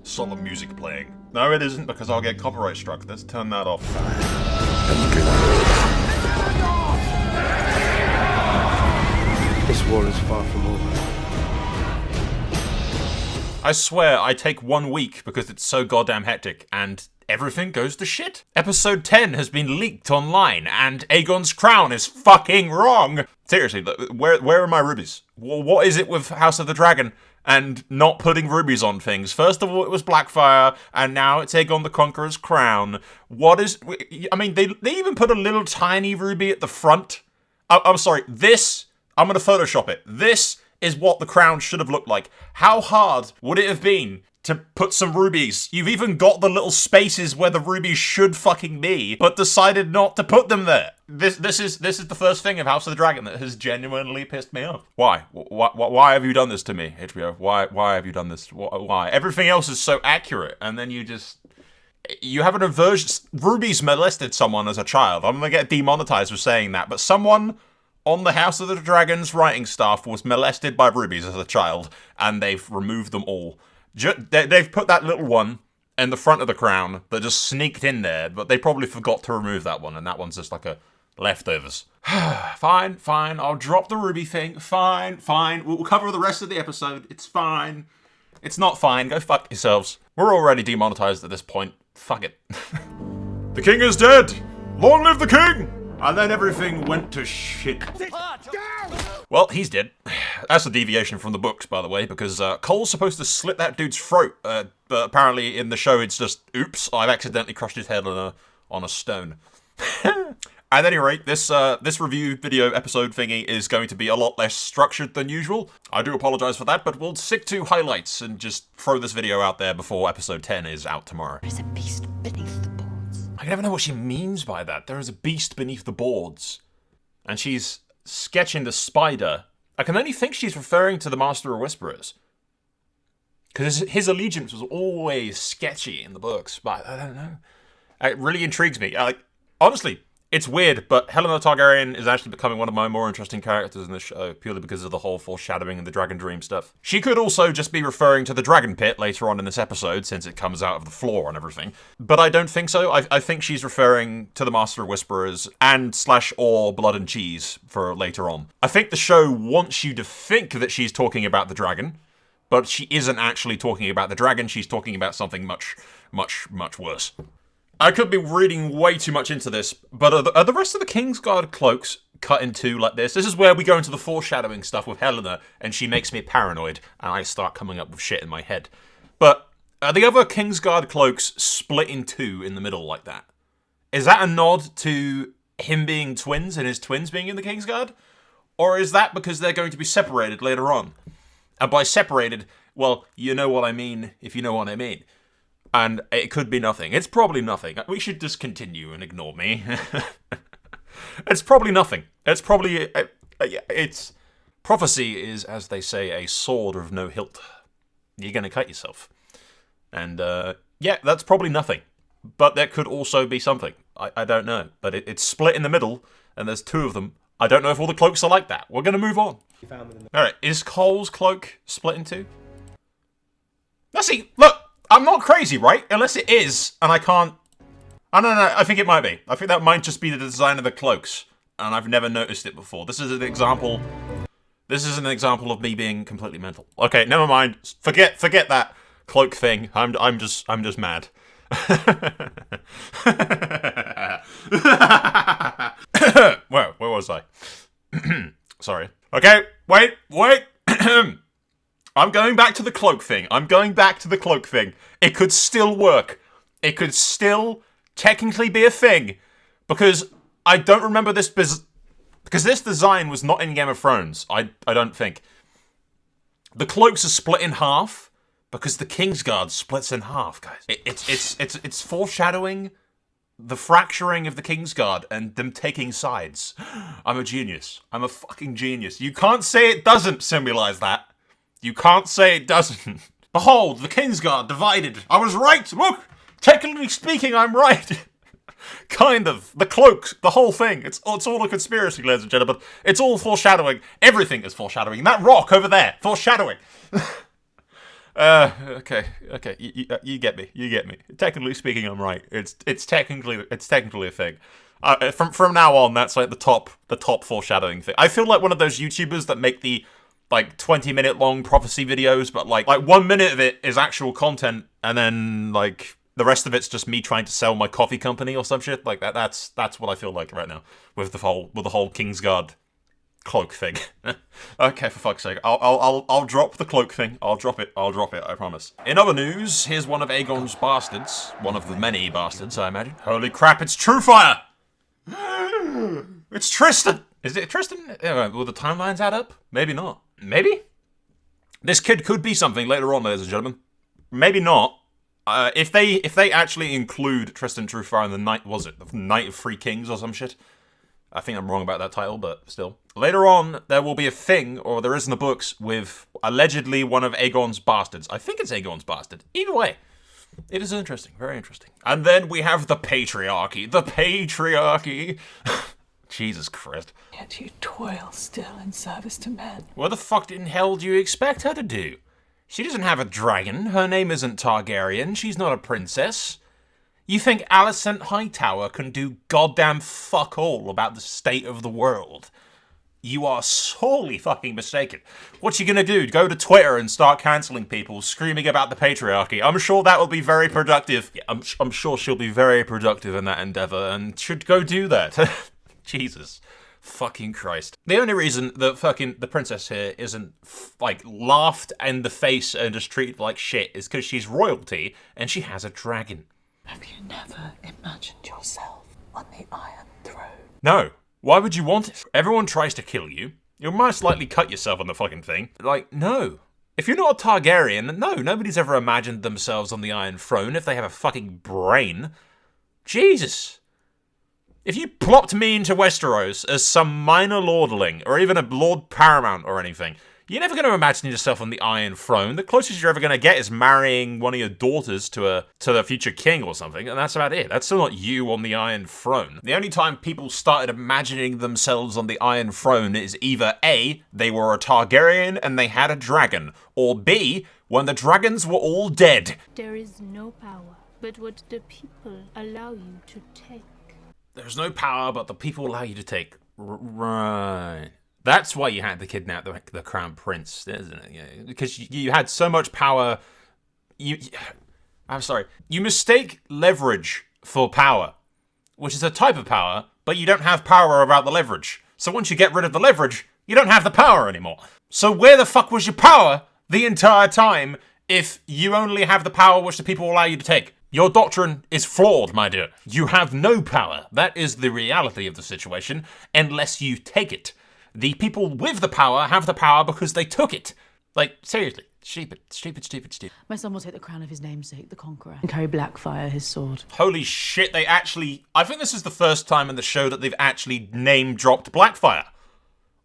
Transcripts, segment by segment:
solemn music playing. No, it isn't, because I'll get copyright struck. Let's turn that off. This war is far from over. I swear, I take 1 week because it's so goddamn hectic, and everything goes to shit. Episode 10 has been leaked online, and Aegon's crown is fucking wrong. Seriously, where are my rubies? What is it with House of the Dragon and not putting rubies on things? First of all, it was Blackfire, and now it's Aegon the Conqueror's crown. What is... I mean, they even put a little tiny ruby at the front. I'm sorry, this... I'm gonna Photoshop it. This is what the crown should have looked like. How hard would it have been to put some rubies? You've even got the little spaces where the rubies should fucking be, but decided not to put them there. This is the first thing of House of the Dragon that has genuinely pissed me off. Why? Why have you done this to me, HBO? Why have you done this? Why? Everything else is so accurate, and then you have an aversion. Rubies molested someone as a child. I'm gonna get demonetized for saying that, but someone on the House of the Dragon's writing staff was molested by rubies as a child, and they've removed them all. They've put that little one in the front of the crown that just sneaked in there, but they probably forgot to remove that one, and that one's just like a leftovers. Fine, I'll drop the ruby thing. Fine. We'll cover the rest of the episode. It's fine. It's not fine. Go fuck yourselves. We're already demonetized at this point. Fuck it. The king is dead! Long live the king! And then everything went to shit. Well, he's dead. That's a deviation from the books, by the way, because Cole's supposed to slit that dude's throat, but apparently in the show it's just, oops, I've accidentally crushed his head on a stone. At any rate, this review video episode thingy is going to be a lot less structured than usual. I do apologize for that, but we'll stick to highlights and just throw this video out there before episode 10 is out tomorrow. There is a beast beneath the boards. I never know what she means by that. There is a beast beneath the boards. And she's sketching the spider. I can only think she's referring to the Master of Whisperers. Because his allegiance was always sketchy in the books, but I don't know. It really intrigues me. Honestly, it's weird, but Helaena Targaryen is actually becoming one of my more interesting characters in this show, purely because of the whole foreshadowing and the dragon dream stuff. She could also just be referring to the dragon pit later on in this episode, since it comes out of the floor and everything. But I don't think so. I think she's referring to the Master of Whisperers and /or Blood and Cheese for later on. I think the show wants you to think that she's talking about the dragon, but she isn't actually talking about the dragon. She's talking about something much, much, much worse. I could be reading way too much into this, but are the rest of the Kingsguard cloaks cut in two like this? This is where we go into the foreshadowing stuff with Helaena, and she makes me paranoid, and I start coming up with shit in my head. But are the other Kingsguard cloaks split in two in the middle like that? Is that a nod to him being twins and his twins being in the Kingsguard? Or is that because they're going to be separated later on? And by separated, well, you know what I mean if you know what I mean. And it could be nothing. It's probably nothing. We should just continue and ignore me. It's probably nothing. It's probably... it's... Prophecy is, as they say, a sword of no hilt. You're going to cut yourself. And, yeah, that's probably nothing. But there could also be something. I don't know. But it's split in the middle, and there's two of them. I don't know if all the cloaks are like that. We're going to move on. Alright, is Cole's cloak split in two? Let's see. Look! I'm not crazy, right? Unless it is, and I can't... I don't know, I think it might be. I think that might just be the design of the cloaks, and I've never noticed it before. This is an example... This is an example of me being completely mental. Okay, never mind. Forget that cloak thing. I'm just mad. Where was I? Sorry. Okay, wait. I'm going back to the cloak thing. It could still work. It could still technically be a thing. Because I don't remember this... Because this design was not in Game of Thrones. I don't think. The cloaks are split in half. Because the Kingsguard splits in half, guys. It's foreshadowing the fracturing of the Kingsguard and them taking sides. I'm a genius. I'm a fucking genius. You can't say it doesn't symbolize that. You can't say it doesn't. Behold, the Kingsguard divided. I was right. Look, technically speaking, I'm right. Kind of. The cloaks, the whole thing. It's all a conspiracy, ladies and gentlemen. It's all foreshadowing. Everything is foreshadowing. That rock over there, foreshadowing. Okay. You get me. You get me. Technically speaking, I'm right. It's technically a thing. From now on, that's like the top foreshadowing thing. I feel like one of those YouTubers that make the like 20-minute long prophecy videos, but like 1 minute of it is actual content, and then like the rest of it's just me trying to sell my coffee company or some shit like that. That's what I feel like right now with the whole Kingsguard cloak thing. Okay, for fuck's sake, I'll drop the cloak thing. I'll drop it. I promise. In other news, here's one of Aegon's bastards, one of the many bastards, I imagine. Holy crap! It's Truefire. It's Tristan. Is it Tristan? Will the timelines add up? Maybe not. Maybe. This kid could be something later on, ladies and gentlemen. Maybe not. If they actually include Tristan Truefire in the Night of Three Kings or some shit. I think I'm wrong about that title, but still. Later on, there will be a thing, or there is in the books, with allegedly one of Aegon's bastards. I think it's Aegon's bastard. Either way, it is interesting. Very interesting. And then we have the Patriarchy. The Patriarchy. Jesus Christ. Yet you toil still in service to men. What the fuck in hell do you expect her to do? She doesn't have a dragon. Her name isn't Targaryen. She's not a princess. You think Alicent Hightower can do goddamn fuck all about the state of the world? You are sorely fucking mistaken. What you gonna do? Go to Twitter and start cancelling people, screaming about the patriarchy? I'm sure that will be very productive. Yeah, I'm sure she'll be very productive in that endeavour, and should go do that. Jesus. Fucking Christ. The only reason that the princess here isn't, like, laughed in the face and just treated like shit is because she's royalty and she has a dragon. Have you never imagined yourself on the Iron Throne? No. Why would you want it? Everyone tries to kill you. You'll most likely cut yourself on the fucking thing. Like, no. If you're not a Targaryen, no, nobody's ever imagined themselves on the Iron Throne if they have a fucking brain. Jesus. If you plopped me into Westeros as some minor lordling, or even a Lord Paramount or anything, you're never going to imagine yourself on the Iron Throne. The closest you're ever going to get is marrying one of your daughters to the future king or something, and that's about it. That's still not you on the Iron Throne. The only time people started imagining themselves on the Iron Throne is either A, they were a Targaryen and they had a dragon, or B, when the dragons were all dead. There is no power but what the people allow you to take. There's no power but the people allow you to take. Right. That's why you had to kidnap the crown prince, isn't it? Yeah, because you had so much power. I'm sorry. You mistake leverage for power, which is a type of power, but you don't have power about the leverage. So once you get rid of the leverage, you don't have the power anymore. So where the fuck was your power the entire time if you only have the power which the people allow you to take? Your doctrine is flawed, my dear. You have no power. That is the reality of the situation, unless you take it. The people with the power have the power because they took it. Like, seriously. Stupid. My son will take the crown of his namesake, the Conqueror, and carry Blackfire, his sword. Holy shit, I think this is the first time in the show that they've actually name-dropped Blackfire.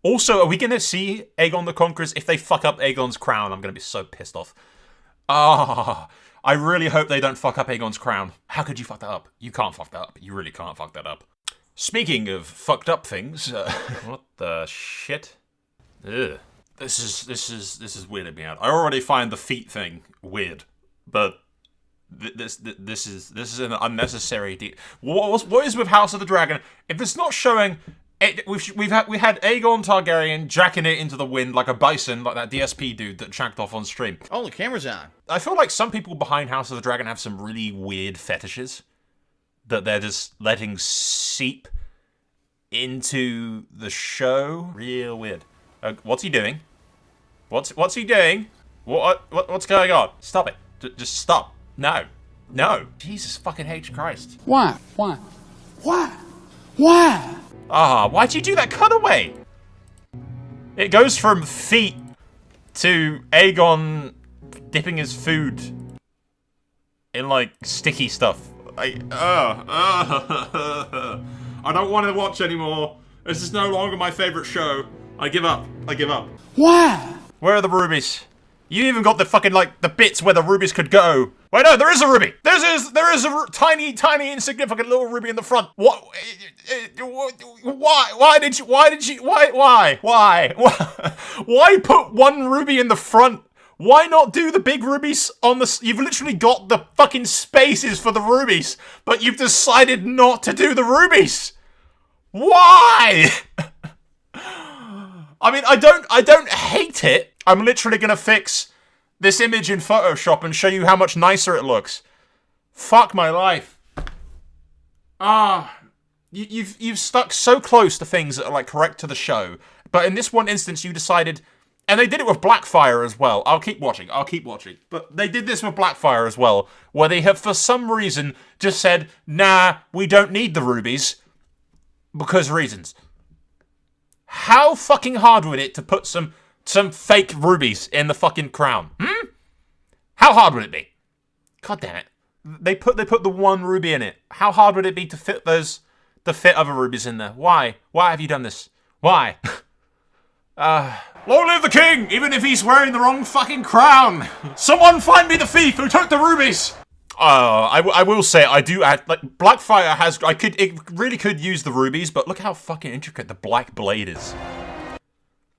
Also, are we going to see Aegon the Conqueror? If they fuck up Aegon's crown, I'm going to be so pissed off. I really hope they don't fuck up Aegon's crown. How could you fuck that up? You can't fuck that up. You really can't fuck that up. Speaking of fucked up things, what the shit? Ugh. This is weirding me out. I already find the feet thing weird, but this is an unnecessary. What is with House of the Dragon? If it's not showing, we had Aegon Targaryen jacking it into the wind like a bison, like that DSP dude that jacked off on stream. Oh, the camera's on. I feel like some people behind House of the Dragon have some really weird fetishes that they're just letting seep into the show. Real weird. What's he doing? What's he doing? What's going on? Stop it. Just stop. No. Jesus fucking H Christ. Why? Why'd you do that cutaway? It goes from feet to Aegon dipping his food in, like, sticky stuff. I don't want to watch anymore. This is no longer my favorite show. I give up. Why? Where are the rubies? You even got the fucking, like, the bits where the rubies could go. Wait, no, there is a ruby. There is a tiny, insignificant little ruby in the front. What? Why did you? Why put one ruby in the front? Why not do the big rubies on the... You've literally got the fucking spaces for the rubies, but you've decided not to do the rubies. Why? I mean, I don't hate it. I'm literally going to fix this image in Photoshop and show you how much nicer it looks. Fuck my life. You've stuck so close to things that are like correct to the show, but in this one instance you decided, and they did it with Blackfire as well. I'll keep watching. But they did this with Blackfire as well, where they have for some reason just said, nah, we don't need the rubies because reasons. How fucking hard would it to put some fake rubies in the fucking crown? How hard would it be? God damn it. They put the one ruby in it. How hard would it be to fit other rubies in there? Why? Why have you done this? Why? Long live the king, even if he's wearing the wrong fucking crown. Someone find me the thief who took the rubies. I will say, I do add, like, Blackfire has, it really could use the rubies, but look how fucking intricate the black blade is.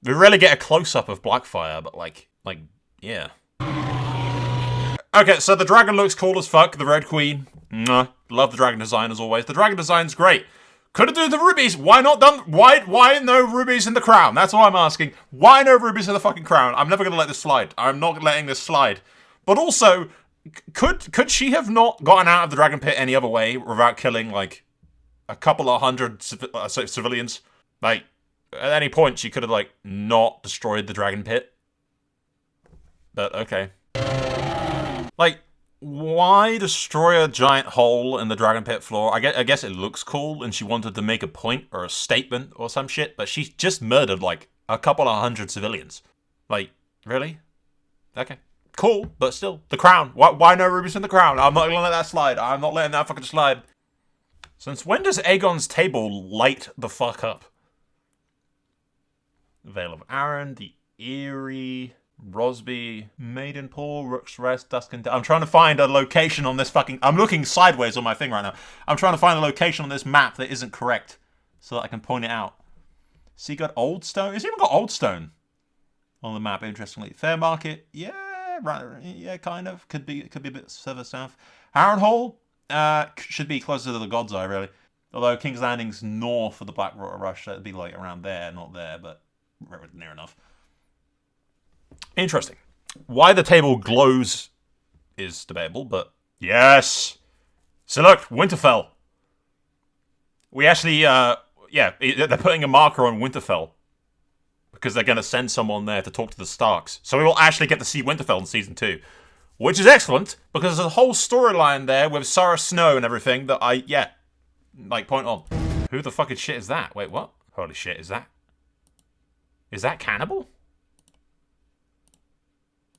We rarely get a close-up of Blackfire, but like, yeah. Okay, so the dragon looks cool as fuck, the Red Queen. Love the dragon design as always. The dragon design's great. Could have done the rubies. Why not done? Why no rubies in the crown? That's all I'm asking. Why no rubies in the fucking crown? I'm never gonna let this slide. I'm not letting this slide. But also, could she have not gotten out of the dragon pit any other way without killing like a couple of hundred civilians? Like at any point she could have like not destroyed the dragon pit. But okay. Like, why destroy a giant hole in the dragon pit floor? I guess it looks cool and she wanted to make a point or a statement or some shit, but she just murdered like a couple of hundred civilians. Like, really? Okay. Cool, but still. The crown. Why no rubies in the crown? I'm not gonna let that slide. I'm not letting that fucking slide. Since when does Aegon's table light the fuck up? Vale of Arryn, the Eyrie, Rosby, Maidenpool, Rook's Rest, Dusk and... I'm trying to find a location on this fucking... I'm looking sideways on my thing right now. I'm trying to find a location on this map that isn't correct so that I can point it out. Seagard Oldstone? It's even got Oldstone on the map, interestingly. Fairmarket? Yeah, right, yeah, kind of. Could be a bit further south. Harrenhal? Should be closer to the God's Eye, really. Although King's Landing's north of the Blackwater Rush, so it'd be like around there, not there, but near enough. Interesting. Why the table glows is debatable, but yes. So look, Winterfell. We actually, yeah, they're putting a marker on Winterfell because they're going to send someone there to talk to the Starks. So we will actually get to see Winterfell in Season 2, which is excellent because there's a whole storyline there with Sarah Snow and everything that point on. Who the fucking shit is that? Wait, what? Holy shit, is that Cannibal?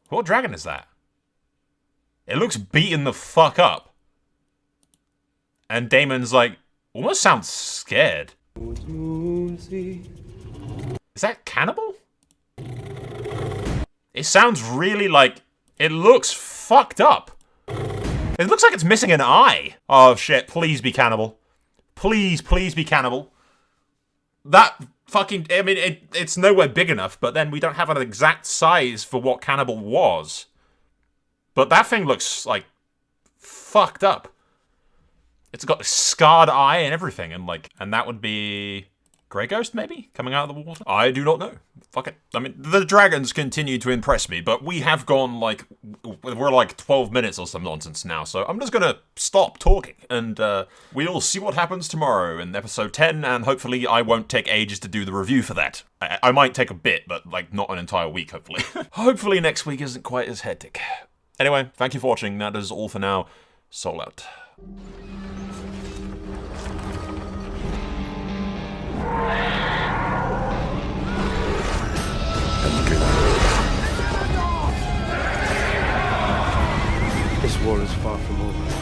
What dragon is that? It looks beaten the fuck up. And Daemon's like, almost sounds scared. Is that Cannibal? It sounds really like, it looks fucked up. It looks like it's missing an eye. Oh shit, please be Cannibal. Please be Cannibal. That fucking, I mean, it's nowhere big enough, but then we don't have an exact size for what Cannibal was. But that thing looks, like, fucked up. It's got a scarred eye and everything, and that would be Grey Ghost, maybe? Coming out of the water? I do not know. Fuck it. I mean, the dragons continue to impress me, but we have gone, we're like 12 minutes or some nonsense now, so I'm just gonna stop talking, and we'll see what happens tomorrow in episode 10, and hopefully I won't take ages to do the review for that. I might take a bit, but, not an entire week, hopefully. Hopefully next week isn't quite as hectic. Anyway, thank you for watching. That is all for now. Soul out. This war is far from over.